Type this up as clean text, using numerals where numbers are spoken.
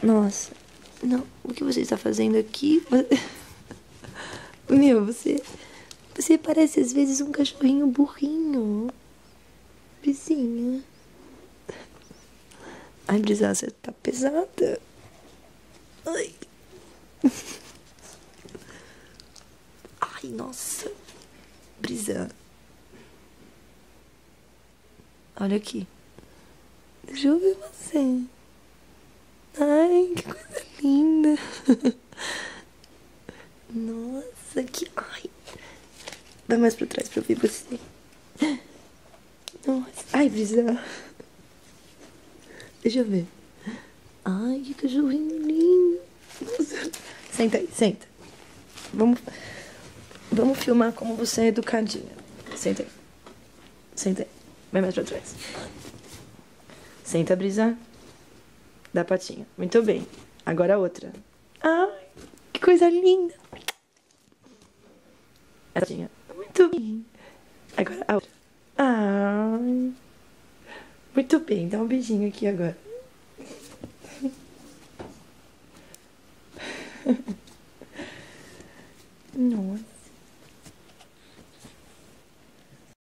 Nossa, não, o que você está fazendo aqui? Meu, você parece às vezes um cachorrinho burrinho. Vizinha. Ai, Brisa, você tá pesada. Ai. Ai, nossa. Brisa. Olha aqui. Deixa eu ver você. Ai, que coisa linda. Nossa, que... Ai. Vai mais pra trás pra eu ver você. Nossa. Ai, Brisa. Deixa eu ver. Ai, que cachorrinho lindo. Nossa. Senta aí, senta. Vamos filmar como você é educadinha. Senta aí. Senta aí. Vai mais pra trás. Senta, Brisa. Dá a patinha. Muito bem. Agora a outra. Ai, que coisa linda. A patinha. Muito bem. Agora a outra. Ai. Muito bem. Dá um beijinho aqui agora. Nossa.